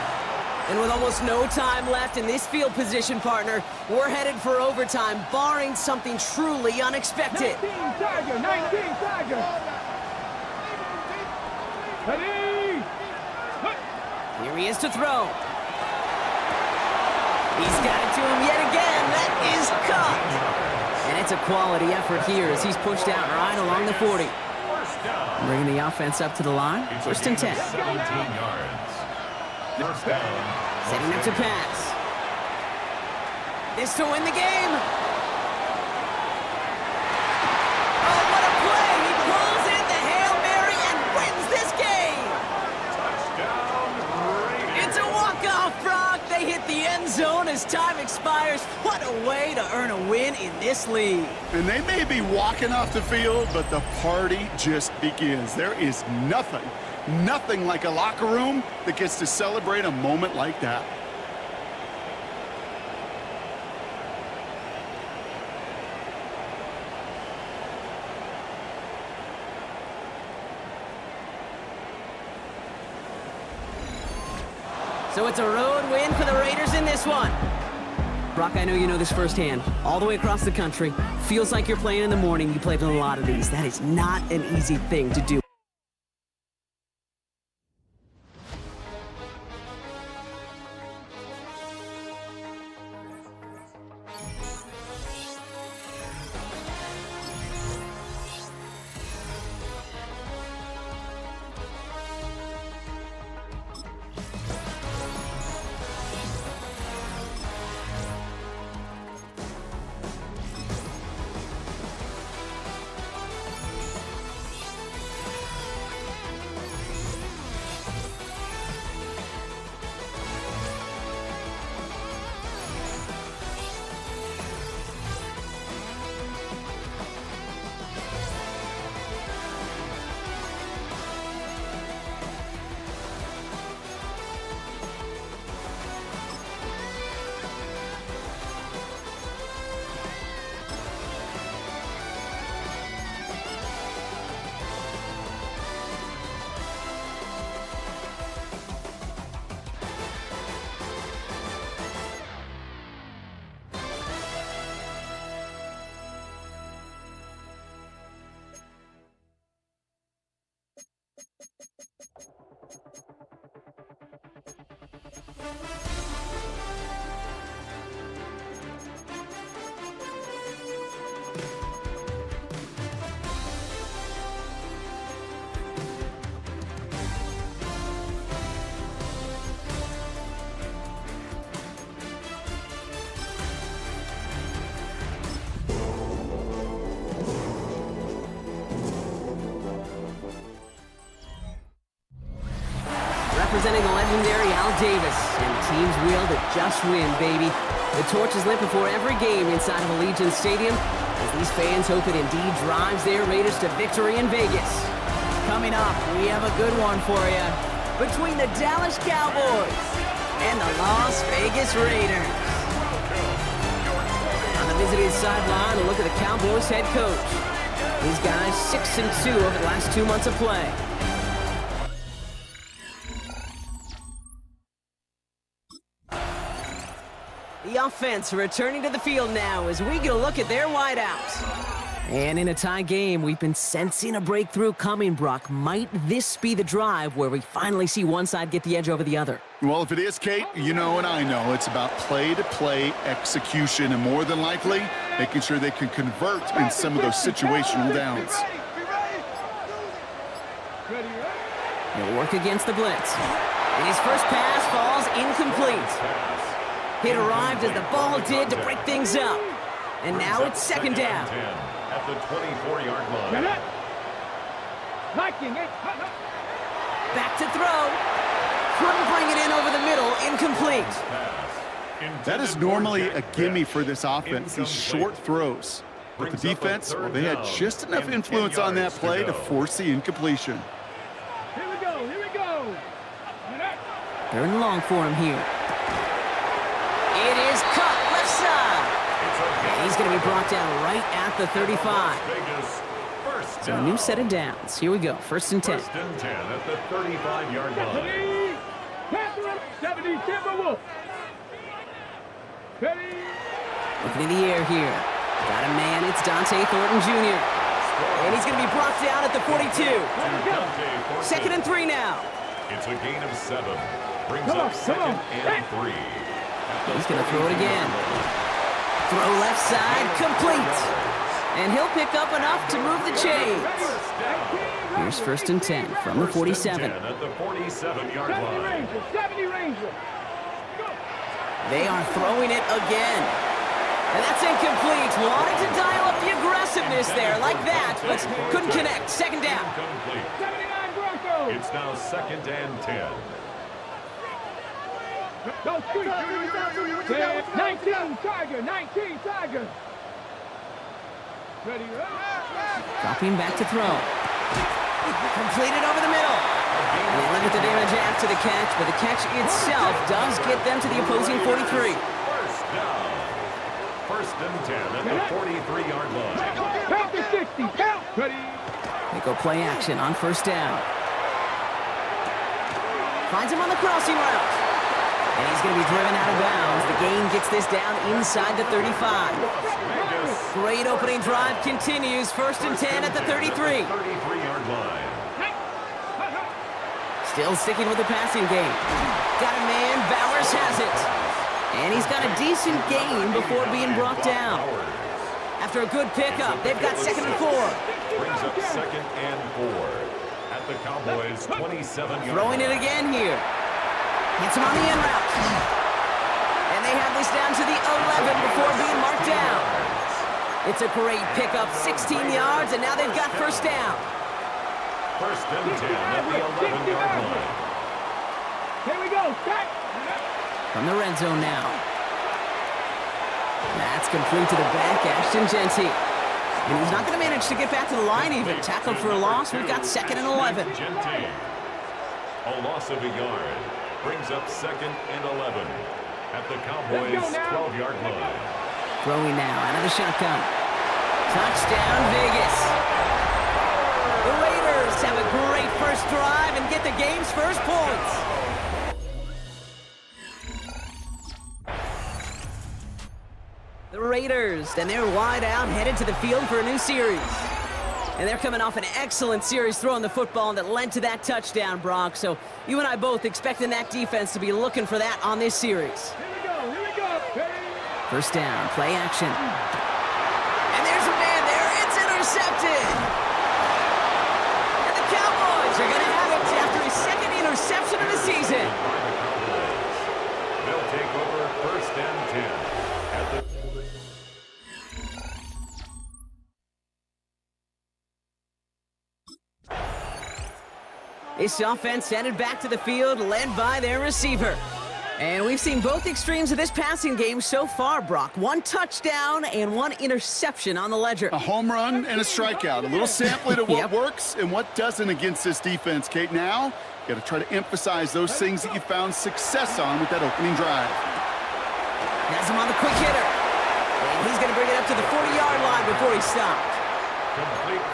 Speaker 7: And with almost no time left in this field position, partner, we're headed for overtime, barring something truly unexpected.
Speaker 4: 19 Tiger, 19 Tiger. Ready?
Speaker 7: Here he is to throw. He's got it to him yet again. That is caught. And it's a quality effort here as he's pushed out right along the 40. Bringing the offense up to the line. First and 10.
Speaker 3: 17 yards. First down.
Speaker 7: Setting up to pass. This to win the game. Oh, what a play. He pulls in the Hail Mary and wins this game.
Speaker 3: Touchdown, Raiders.
Speaker 7: It's a walk-off, Brock. They hit the end zone as time expires. What a way to earn a win in this league.
Speaker 8: And they may be walking off the field, but the party just begins. There is nothing like a locker room that gets to celebrate a moment like that.
Speaker 7: So it's a road win for the Raiders in this one. Brock, I know you know this firsthand. All the way across the country. Feels like you're playing in the morning. You played in a lot of these. That is not an easy thing to do. Representing the legendary Al Davis, and the team's will to just win, baby. The torch is lit before every game inside of Allegiant Stadium, as these fans hope it indeed drives their Raiders to victory in Vegas. Coming up, we have a good one for you. Between the Dallas Cowboys and the Las Vegas Raiders. On the visiting sideline, a look at the Cowboys head coach. These guys 6-2 over the last 2 months of play. The offense returning to the field now as we get a look at their wideouts. And in a tie game, we've been sensing a breakthrough coming, Brock. Might this be the drive where we finally see one side get the edge over the other?
Speaker 8: Well, if it is, Kate, you know and I know it's about play-to-play execution, and more than likely, making sure they can convert in some of those situational downs.
Speaker 7: He'll work against the blitz. And his first pass falls incomplete. It arrived as the ball did to break things up. And now it's second down.
Speaker 3: At the 24-yard line.
Speaker 7: Back to throw. Couldn't bring it in over the middle. Incomplete.
Speaker 8: That is normally a gimme for this offense, these short throws. But the defense, well, they had just enough influence on that play to force the incompletion.
Speaker 4: Here we go, here we go.
Speaker 7: Third and long for him here. It is cut left side. And he's going to be brought down right at the 35.
Speaker 3: First
Speaker 7: So a
Speaker 3: down.
Speaker 7: new set of downs. Here we go. 1st and 10.
Speaker 3: 1st and 10 at the 35-yard line.
Speaker 4: 70 Timberwolves. Ready?
Speaker 7: Looking in the air here. Got a man. It's Dante Thornton Jr. And he's going to be brought down at the 42. 2nd and 3 now.
Speaker 3: It's a gain of 7. Brings
Speaker 4: Come on,
Speaker 3: up 2nd and 3.
Speaker 7: He's going to throw it again. Throw left side, complete. And he'll pick up enough to move the chains. Here's 1st and 10 from the 47.
Speaker 3: At the 47-yard line.
Speaker 4: 70 Rangers.
Speaker 7: They are throwing it again. And that's incomplete. Wanted to dial up the aggressiveness there like that, but couldn't connect. 2nd down.
Speaker 3: Incomplete.
Speaker 4: 79 Broncos.
Speaker 3: It's now 2nd and 10.
Speaker 4: Go street. 19 Tiger. 19 Tiger. Ready?
Speaker 7: Dropping back to throw. Completed over the middle. And they limit the damage after the catch, but the catch itself does get them to the opposing 43.
Speaker 3: First down. 1st and 10 at the 43-yard line.
Speaker 4: Count to 60. Count. Ready?
Speaker 7: They go play action on 1st down. Finds him on the crossing route. And he's going to be driven out of bounds. The gain gets this down inside the 35. Great opening drive continues. 1st and 10 at the 33.
Speaker 3: 33-yard line.
Speaker 7: Still sticking with the passing game. Got a man. Bowers has it. And he's got a decent gain before being brought down. After a good pickup, they've got 2nd and 4.
Speaker 3: Brings up 2nd and 4 at the Cowboys' 27-yard line.
Speaker 7: Throwing it again here. Hits him on the in route. And they have this down to the 11 before being marked down. It's a great pickup, 16 yards, and now they've got 1st down.
Speaker 3: 1st and 10 at the 11-yard line.
Speaker 4: Here we go. Back.
Speaker 7: From the red zone now. That's complete to the back, Ashton Genty. And he's not going to manage to get back to the line even. Tackled for a loss. We've got 2nd and 11.
Speaker 3: Genty. A loss of a yard. Brings up 2nd and 11 at the Cowboys' 12-yard line.
Speaker 7: Throwing now out of the shotgun. Touchdown, Vegas. The Raiders have a great first drive and get the game's first points. The Raiders, and they're wide out, headed to the field for a new series. And they're coming off an excellent series throwing the football that led to that touchdown, Brock. So you and I both expecting that defense to be looking for that on this series.
Speaker 4: Here we go. Here we go. Ready?
Speaker 7: 1st down, play action. And there's a man there. It's intercepted. And the Cowboys are going to have it after his 2nd interception of the season.
Speaker 3: They'll take over 1st and 10 at the...
Speaker 7: This offense headed back to the field, led by their receiver. And we've seen both extremes of this passing game so far, Brock. 1 touchdown and 1 interception on the ledger.
Speaker 8: A home run and a strikeout. A little sampling of what works and what doesn't against this defense, Kate. Now, you got to try to emphasize those things that you found success on with that opening drive.
Speaker 7: Has him on the quick hitter. And he's going to bring it up to the 40-yard line before he stopped.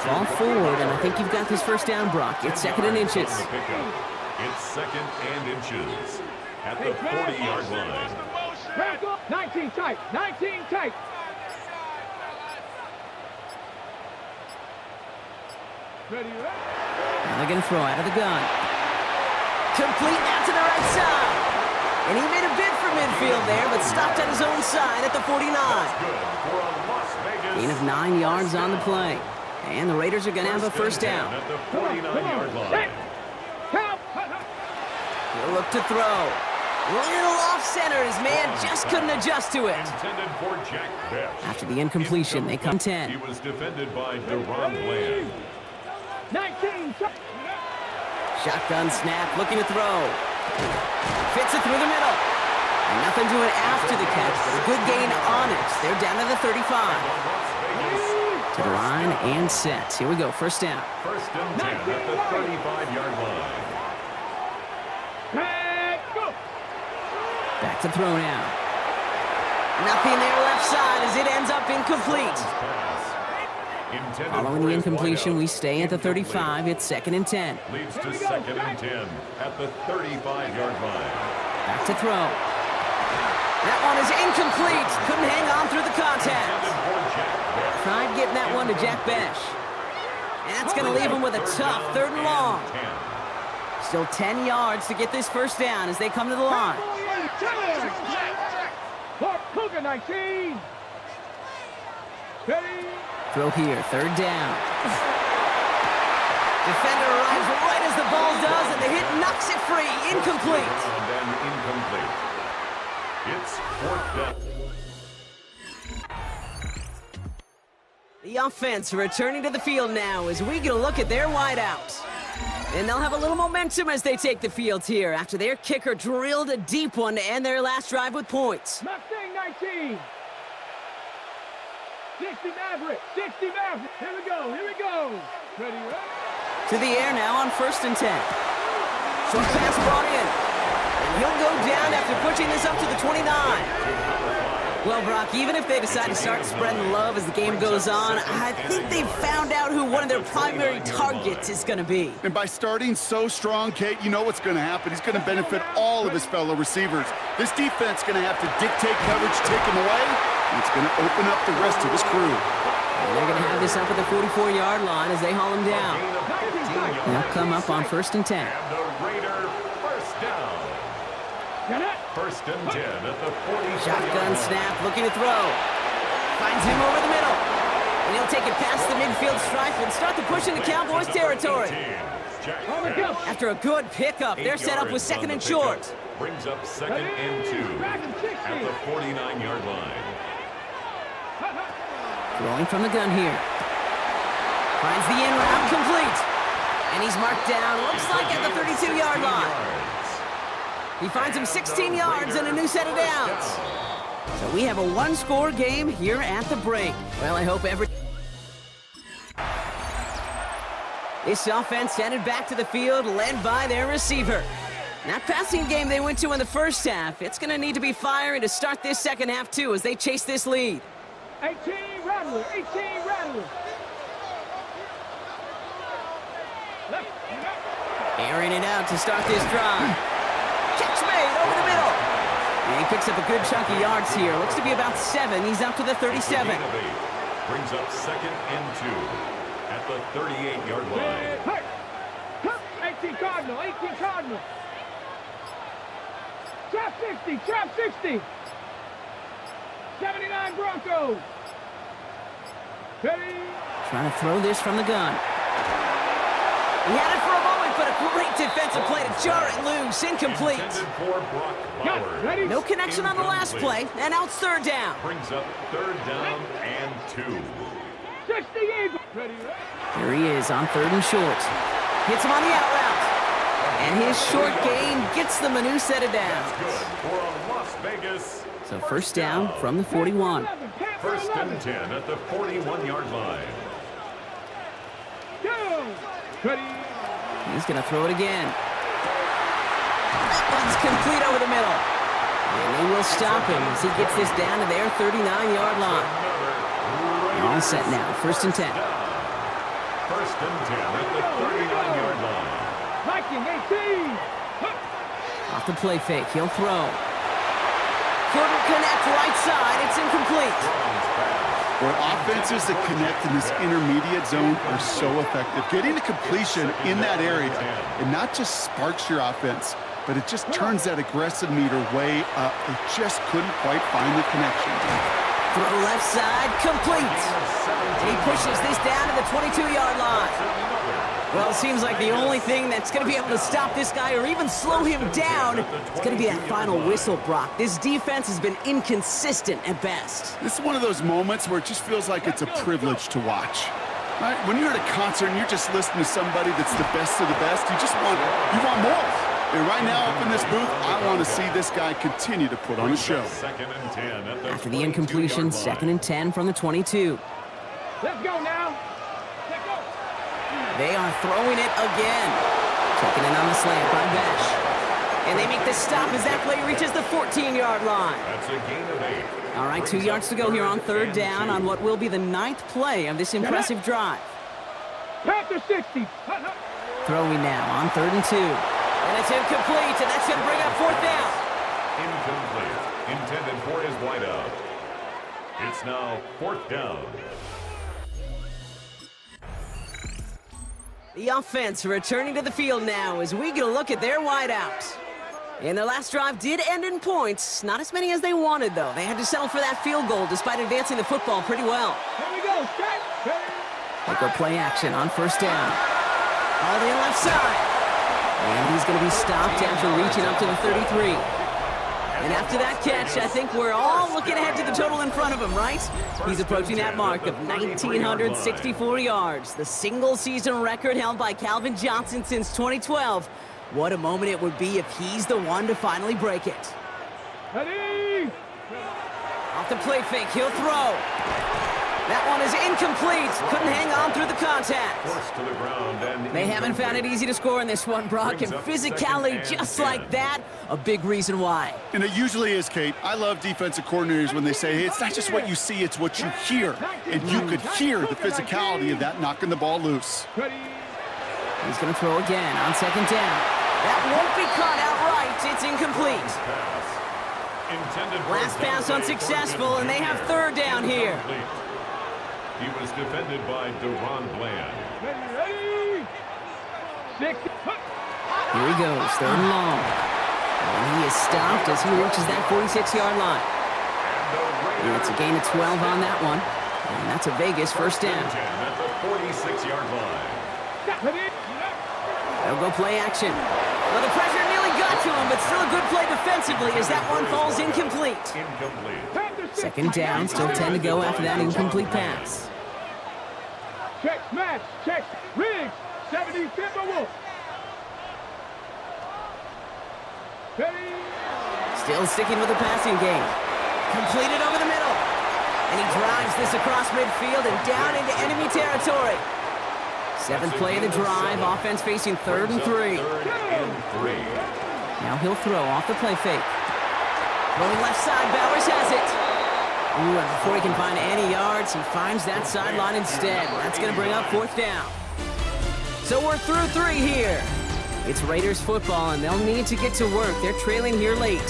Speaker 7: Fall forward, and I think you've got this 1st down, Brock. It's 2nd and inches.
Speaker 3: It's 2nd and inches at the 40-yard line.
Speaker 4: 19 tight. 19 tight. Ready?
Speaker 7: Now they're going to throw out of the gun. Complete out to the right side. And he made a bid for midfield there, but stopped at his own side at the 49. Gain of 9 yards on the play. And the Raiders are going to have a 1st down.
Speaker 3: At the 49-yard line.
Speaker 7: He'll look to throw. Little off center. His man just couldn't adjust to it.
Speaker 3: Intended for Jack Best.
Speaker 7: After the incompletion, they come 10.
Speaker 3: He was defended by Deron Bland.
Speaker 4: 19.
Speaker 7: Shotgun snap, looking to throw. Fits it through the middle. And nothing doing after the catch, but a good gain on it. They're down to the 35. To the line and set. Here we go, 1st down.
Speaker 3: 1st and 10 at the 35-yard line.
Speaker 7: Back to throw now. Nothing there left side as it ends up incomplete. Following the incompletion, we stay at the 35. It's 2nd and 10.
Speaker 3: Leads to 2nd and 10 at the 35-yard line.
Speaker 7: Back to throw. That one is incomplete. Couldn't hang on through the contact. Tried getting that one to Jack Besh. And that's going to leave him with a tough 3rd and long. Still 10 yards to get this first down as they come to the line.
Speaker 4: Cougar 19.
Speaker 7: Throw here, 3rd down. Defender arrives right as the ball does, and the hit knocks it free. Incomplete.
Speaker 3: And incomplete. It's 4th down.
Speaker 7: The offense returning to the field now as we get a look at their wideouts. And they'll have a little momentum as they take the field here after their kicker drilled a deep one to end their last drive with points.
Speaker 4: Mustang 19. 60 Maverick. 60 Maverick. Here we go. Here we go. Ready, ready.
Speaker 7: To the air now on 1st and 10. Short pass brought in. And he'll go down after pushing this up to the 29. Well, Brock, even if they decide to start spreading the love as the game goes on, I think they've found out who one of their primary targets is going to be.
Speaker 8: And by starting so strong, Kate, you know what's going to happen. He's going to benefit all of his fellow receivers. This defense is going to have to dictate coverage, take him away, and it's going to open up the rest of his crew.
Speaker 7: And they're going to have this up at the 44-yard line as they haul him down. They'll come up on 1st and 10.
Speaker 3: And the Raider first down. 1st and 10 at the 40.
Speaker 7: Shotgun snap, looking to throw. Finds him over the middle. And he'll take it past the midfield stripe and start to push into Cowboys territory. After a good pickup, they're set up with 2nd and short.
Speaker 3: Brings up 2nd and 2 at the 49-yard line.
Speaker 7: Throwing from the gun here. Finds the in route complete. And he's marked down, looks like at the 32-yard line. He finds him 16 yards and a new set of downs. So we have a 1-score game here at the break. Well, I hope This offense headed back to the field, led by their receiver. That passing game they went to in the first half, it's going to need to be firing to start this second half, too, as they chase this lead.
Speaker 4: 18 Rattler, 18 Rattler.
Speaker 7: Airing it out to start this drive. Catch made over the middle. And he picks up a good chunk of yards here. Looks to be about 7. He's up to the 37.
Speaker 3: Brings up 2nd and 2 at the 38-yard line.
Speaker 4: 18 Cardinal, 18 Cardinal. Trap 60, trap 60. 79 Broncos. Ready.
Speaker 7: Trying to throw this from the gun. He had it for a moment, but a great defensive play to jar it loose. Incomplete. No connection on the last play, and now it's 3rd down.
Speaker 3: Brings up 3rd down and 2.
Speaker 4: 60 Eagles. Ready.
Speaker 7: Here he is on 3rd and short. Hits him on the out route. And his short gain gets them a new set of downs.
Speaker 3: For a Las Vegas.
Speaker 7: So 1st down from the 41.
Speaker 3: 1st and 10 at the 41-yard line.
Speaker 7: He's going to throw it again. That one's complete over the middle. And they will stop him as he gets this down to their 39-yard line. All set now, 1st and 10.
Speaker 3: 1st and 10 at the 39-yard line.
Speaker 4: Viking 18.
Speaker 7: Off the play fake, he'll throw. Couldn't connect right side, it's incomplete.
Speaker 8: Where offenses that connect in this intermediate zone are so effective. Getting a completion in that area, it not just sparks your offense, but it just turns that aggressive meter way up. They just couldn't quite find the connection.
Speaker 7: Throw left side, complete. He pushes this down to the 22-yard line. Well, it seems like the only thing that's going to be able to stop this guy or even slow him down is going to be that final whistle, Brock. This defense has been inconsistent at best.
Speaker 8: This is one of those moments where it just feels like it's a privilege to watch. Right? When you're at a concert and you're just listening to somebody that's the best of the best, you want more. And right now up in this booth, I want to see this guy continue to put on a show.
Speaker 7: After the incompletion, 2nd and 10 from the 22.
Speaker 4: Let's go now.
Speaker 7: They are throwing it again. Checking in on the slant by Besh. And they make the stop as that play reaches the 14-yard line.
Speaker 3: That's a gain of 8.
Speaker 7: All right, 2 yards to go here on third down on what will be the 9th play of this impressive drive.
Speaker 4: Panther 60.
Speaker 7: Throwing now on 3rd and 2. And it's incomplete, and that's going to bring up 4th down.
Speaker 3: Incomplete. Intended for his wideout. It's now 4th down.
Speaker 7: The offense returning to the field now as we get a look at their wideouts. And their last drive did end in points. Not as many as they wanted, though. They had to settle for that field goal despite advancing the football pretty well.
Speaker 4: Here we go.
Speaker 7: Take our play action on 1st down. All the left side. And he's going to be stopped after reaching up to the 33. And after that catch, I think we're all looking ahead to the total in front of him, right? He's approaching that mark of 1,964 yards, the single-season record held by Calvin Johnson since 2012. What a moment it would be if he's the one to finally break it.
Speaker 4: Ready?
Speaker 7: Off the play fake, he'll throw. That one is incomplete. Couldn't hang on through the contact.
Speaker 3: Forced to the ground and
Speaker 7: They haven't found it easy to score in this one, Brock, and physicality just like that, a big reason why.
Speaker 8: And it usually is, Kate. I love defensive coordinators when they say, hey, it's not just what you see, it's what you hear. And you could hear the physicality of that knocking the ball loose.
Speaker 7: He's going to throw again on 2nd down. That won't be caught outright. It's incomplete. Last pass unsuccessful, and they have 3rd down here.
Speaker 3: He was defended by Deron Bland.
Speaker 4: Ready? 6.
Speaker 7: Here he goes, 3rd and long. And he is stopped as he reaches that 46-yard line. And it's a gain of 12 on that one. And that's a Vegas 1st down.
Speaker 3: At the 46-yard line.
Speaker 7: They'll go play action. Well, the pressure nearly got to him, but still a good play defensively as that one falls incomplete.
Speaker 3: Incomplete.
Speaker 7: 2nd down, still 10 to go after that incomplete pass.
Speaker 4: Check, smash, check, Riggs, 70 Timberwolf. Ready?
Speaker 7: Still sticking with the passing game. Completed over the middle. And he drives this across midfield and down into enemy territory. 7th play of the drive, offense facing 3rd and 3. Now he'll throw off the play fake. Going left side, Bowers has it. Ooh, and before he can find any yards, he finds that sideline instead. That's going to bring up 4th down. So we're through 3 here. It's Raiders football, and they'll need to get to work. They're trailing here late.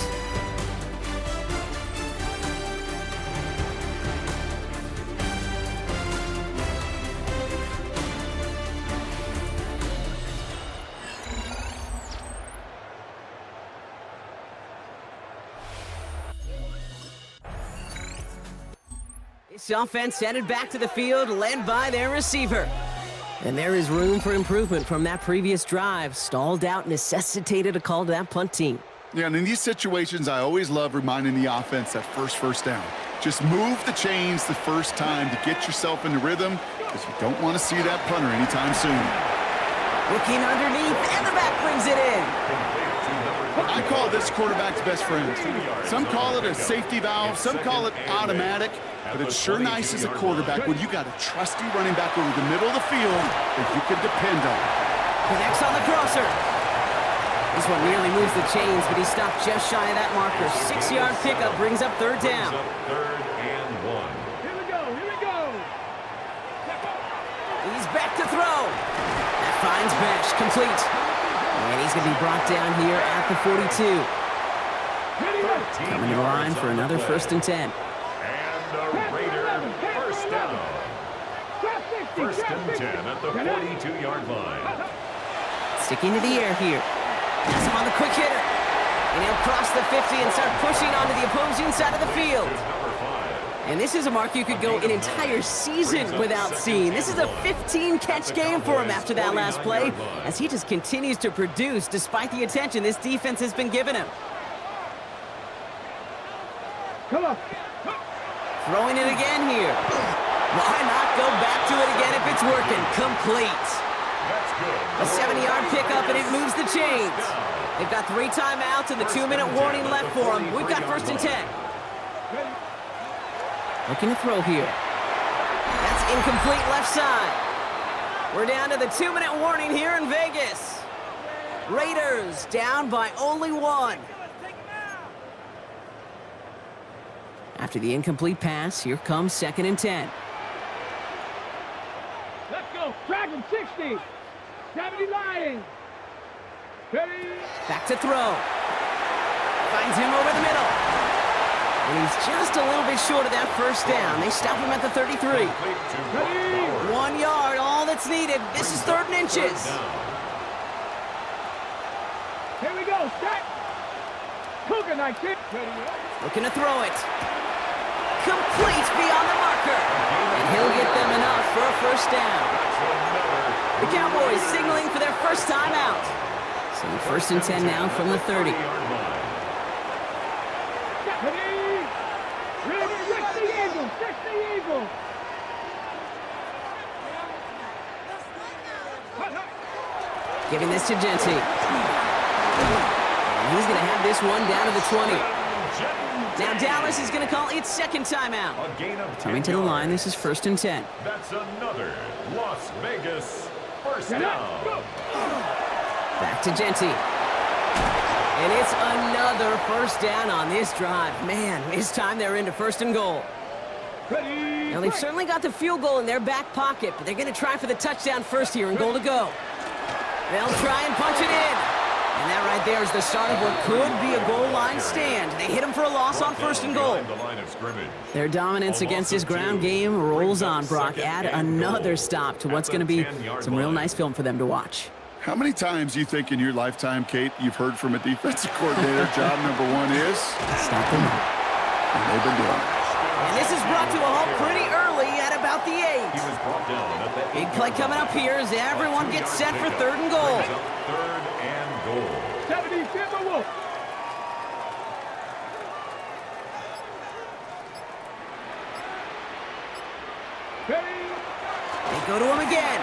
Speaker 7: This offense headed back to the field, led by their receiver. And there is room for improvement from that previous drive. Stalled out, necessitated a call to that punt team.
Speaker 8: Yeah, and in these situations, I always love reminding the offense that first down. Just move the chains the first time to get yourself into rhythm, because you don't want to see that punter anytime soon.
Speaker 7: Looking underneath, and the back brings it in.
Speaker 8: I call this quarterback's best friend. Some call it a safety valve, some call it automatic, but it's sure nice as a quarterback when you got a trusty running back over the middle of the field that you can depend on.
Speaker 7: Connects on the crosser. This one nearly moves the chains, but he stopped just shy of that marker. 6-yard pickup brings up 3rd down.
Speaker 3: 3rd and 1.
Speaker 4: Here we go, here we go.
Speaker 7: He's back to throw. That finds Bash, complete. And he's going to be brought down here at the 42. Coming to the line for another 1st and 10.
Speaker 3: And the Raider 1st down. 1st and 10 at the 42-yard line.
Speaker 7: Sticking to the air here. Pass him on the quick hitter. And he'll cross the 50 and start pushing onto the opposing side of the field. And this is a mark you could go an entire season without seeing. This is a 15-catch game for him after that last play, as he just continues to produce despite the attention this defense has been giving him.
Speaker 4: Come on.
Speaker 7: Throwing it again here. Why not go back to it again if it's working? Complete. A 70-yard pickup, and it moves the chains. They've got 3 timeouts and the 2-minute warning left for them. We've got 1st and 10. Looking to throw here. That's incomplete left side. We're down to the 2-minute warning here in Vegas. Raiders down by only 1. After the incomplete pass, here comes 2nd and 10.
Speaker 4: Let's go. Dragon 60. 70 Lions. Ready.
Speaker 7: Back to throw. Finds him over the middle. And he's just a little bit short of that first down. They stop him at the 33.
Speaker 4: Ready.
Speaker 7: 1 yard, all that's needed. This is 3rd and inches.
Speaker 4: Here we go. Set. Cougar 19. Ready.
Speaker 7: Looking to throw it. Complete beyond the marker. And he'll get them enough for a first down. The Cowboys signaling for their first time out. So 1st and 10 now from the 30.
Speaker 4: Ready. Ready. 60 Eagles. 60 Eagles.
Speaker 7: Giving this to Genty. And he's going to have this one down to the 20. Now Dallas is going to call its 2nd timeout. Coming to the line, this is 1st and 10.
Speaker 3: That's another Las Vegas first down.
Speaker 7: Back to Genty. And it's another first down on this drive. Man, this time they're into 1st and goal.
Speaker 4: Ready.
Speaker 7: Now they've certainly got the field goal in their back pocket, but they're going to try for the touchdown first here and goal to go. They'll try and punch it in. And that right there is the start of what could be a goal line stand. They hit him for a loss on 1st and goal. Their dominance against his ground game rolls on, Brock. Add another stop to what's going to be some real nice film for them to watch.
Speaker 8: How many times do you think in your lifetime, Kate, you've heard from a defensive coordinator, job number 1 is?
Speaker 7: Stop them.
Speaker 8: And they've been doing it.
Speaker 7: And this is brought to a halt pretty early at about the 8. Big play coming up here as everyone gets set for 3rd and goal.
Speaker 3: 3rd and goal.
Speaker 4: 70 Timberwolves. Ready.
Speaker 7: They go to him again.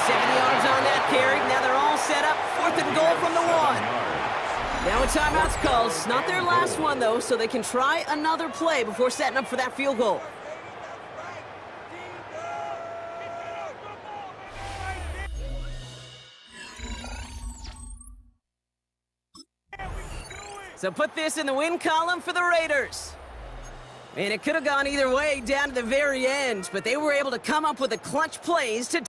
Speaker 7: 70 yards on that carry. Now they're all set up. 4th and goal from the 1. Now a timeout's called. It's not their last one, though, so they can try another play before setting up for that field goal. So put this in the win column for the Raiders. And it could have gone either way down to the very end, but they were able to come up with the clutch plays to